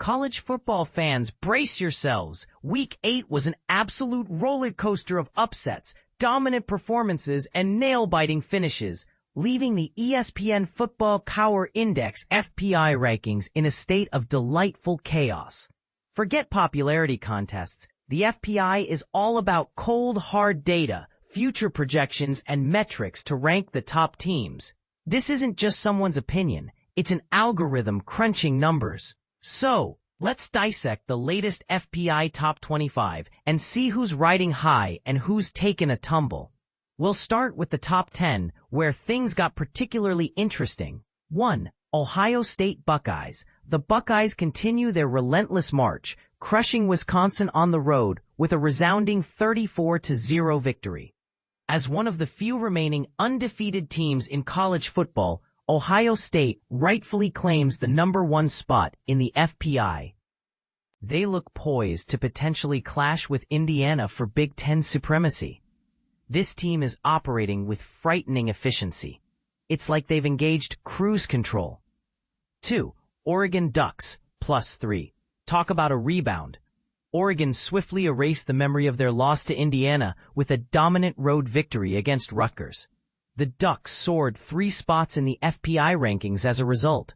College football fans, brace yourselves. Week 8 was an absolute roller coaster of upsets, dominant performances, and nail-biting finishes, leaving the ESPN Football Power Index FPI rankings in a state of delightful chaos. Forget popularity contests. The FPI is all about cold, hard data, future projections, and metrics to rank the top teams. This isn't just someone's opinion. It's an algorithm crunching numbers. So, let's dissect the latest FPI Top 25 and see who's riding high and who's taken a tumble. We'll start with the top 10, where things got particularly interesting. 1. Ohio State Buckeyes. The Buckeyes continue their relentless march, crushing Wisconsin on the road with a resounding 34-0 victory. As one of the few remaining undefeated teams in college football, Ohio State rightfully claims the #1 spot in the FPI. They look poised to potentially clash with Indiana for Big Ten supremacy. This team is operating with frightening efficiency. It's like they've engaged cruise control. 2. Oregon Ducks, +3. Talk about a rebound. Oregon swiftly erased the memory of their loss to Indiana with a dominant road victory against Rutgers. The Ducks soared 3 spots in the FPI rankings as a result.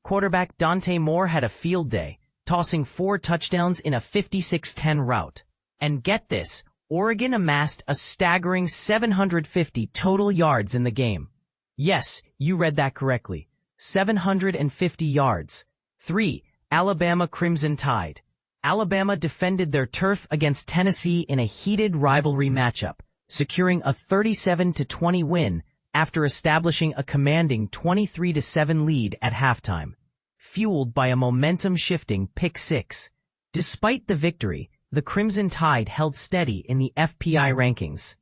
Quarterback Dante Moore had a field day, tossing 4 touchdowns in a 56-10 rout. And get this, Oregon amassed a staggering 750 total yards in the game. Yes, you read that correctly. 750 yards. 3. Alabama Crimson Tide. Alabama defended their turf against Tennessee in a heated rivalry matchup, securing a 37-20 win after establishing a commanding 23-7 lead at halftime, fueled by a momentum-shifting pick 6. Despite the victory, the Crimson Tide held steady in the FPI rankings.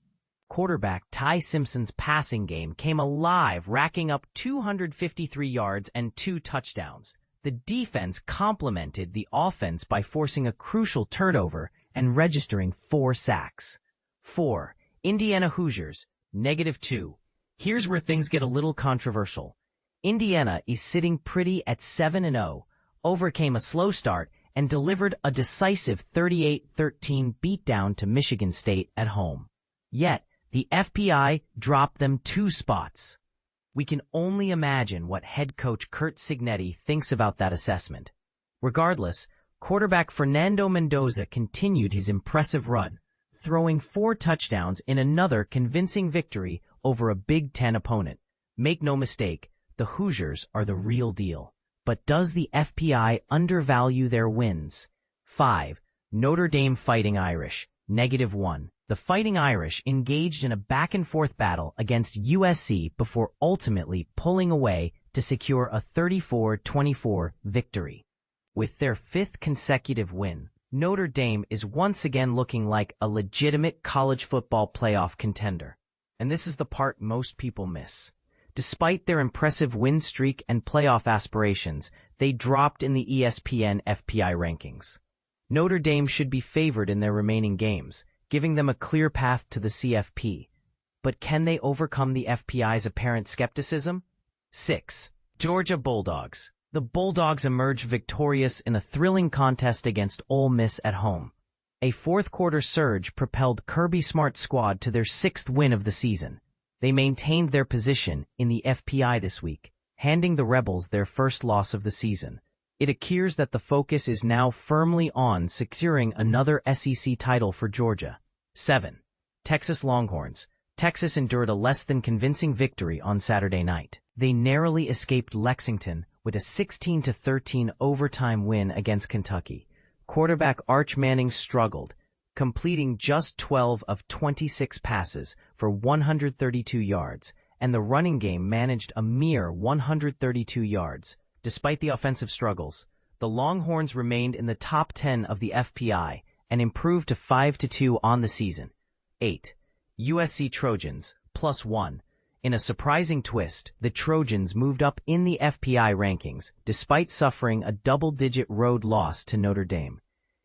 Quarterback Ty Simpson's passing game came alive, racking up 253 yards and 2 touchdowns. The defense complemented the offense by forcing a crucial turnover and registering 4 sacks. 4. Indiana Hoosiers, -2. Here's where things get a little controversial. Indiana is sitting pretty at 7-0, overcame a slow start, and delivered a decisive 38-13 beatdown to Michigan State at home. Yet, the FPI dropped them 2 spots. We can only imagine what head coach Curt Cignetti thinks about that assessment. Regardless, quarterback Fernando Mendoza continued his impressive run, throwing 4 touchdowns in another convincing victory over a Big Ten opponent. Make no mistake, the Hoosiers are the real deal. But does the FPI undervalue their wins? 5. Notre Dame Fighting Irish, -1. The Fighting Irish engaged in a back-and-forth battle against USC before ultimately pulling away to secure a 34-24 victory. With their 5th consecutive win, Notre Dame is once again looking like a legitimate college football playoff contender. And this is the part most people miss. Despite their impressive win streak and playoff aspirations, they dropped in the ESPN FPI rankings. Notre Dame should be favored in their remaining games, giving them a clear path to the CFP. But can they overcome the FPI's apparent skepticism? 6. Georgia Bulldogs. The Bulldogs emerged victorious in a thrilling contest against Ole Miss at home. A fourth-quarter surge propelled Kirby Smart's squad to their 6th win of the season. They maintained their position in the FPI this week, handing the Rebels their first loss of the season. It appears that the focus is now firmly on securing another SEC title for Georgia. 7. Texas Longhorns. Texas endured a less than convincing victory on Saturday night. They narrowly escaped Lexington with a 16-13 overtime win against Kentucky. Quarterback Arch Manning struggled, completing just 12 of 26 passes for 132 yards, and the running game managed a mere 132 yards. Despite the offensive struggles, the Longhorns remained in the top 10 of the FPI and improved to 5-2 on the season. 8. USC Trojans, +1. In a surprising twist, the Trojans moved up in the FPI rankings, despite suffering a double-digit road loss to Notre Dame.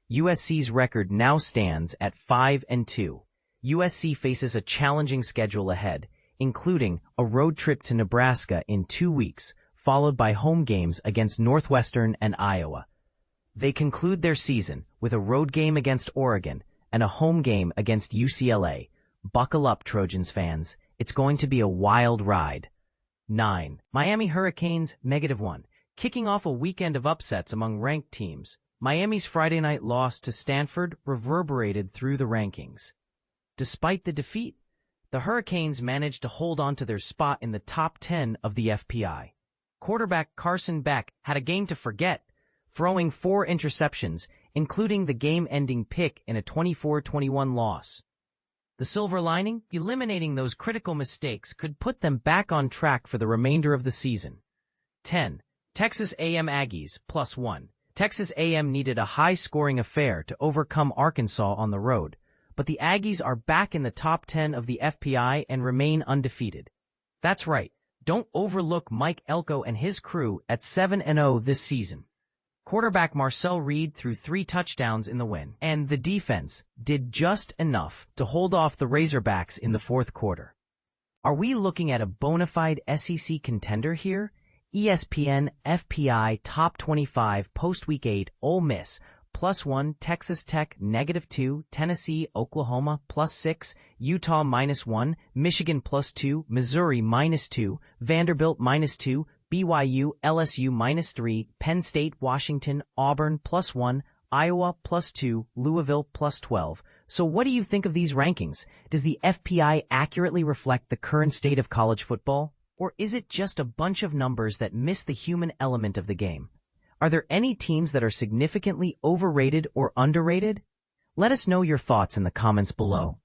USC's record now stands at 5-2. USC faces a challenging schedule ahead, including a road trip to Nebraska in 2 weeks, followed by home games against Northwestern and Iowa. They conclude their season with a road game against Oregon and a home game against UCLA. Buckle up, Trojans fans. It's going to be a wild ride. 9. Miami Hurricanes, -1. Kicking off a weekend of upsets among ranked teams, Miami's Friday night loss to Stanford reverberated through the rankings. Despite the defeat, the Hurricanes managed to hold on to their spot in the top 10 of the FPI. Quarterback Carson Beck had a game to forget, throwing 4 interceptions, including the game-ending pick in a 24-21 loss. The silver lining, eliminating those critical mistakes, could put them back on track for the remainder of the season. 10. Texas A&M Aggies, +1. Texas A&M needed a high-scoring affair to overcome Arkansas on the road, but the Aggies are back in the top 10 of the FPI and remain undefeated. That's right, don't overlook Mike Elko and his crew at 7-0 this season. Quarterback Marcel Reed threw 3 touchdowns in the win, and the defense did just enough to hold off the Razorbacks in the fourth quarter. Are we looking at a bona fide SEC contender here? ESPN FPI Top 25 Post-Week 8 Ole Miss, +1, Texas Tech, -2, Tennessee, Oklahoma, +6, Utah, -1, Michigan, +2, Missouri, -2, Vanderbilt, -2, BYU, LSU, -3, Penn State, Washington, Auburn, +1, Iowa, +2, Louisville, +12. So what do you think of these rankings? Does the FPI accurately reflect the current state of college football? Or is it just a bunch of numbers that miss the human element of the game? Are there any teams that are significantly overrated or underrated? Let us know your thoughts in the comments below.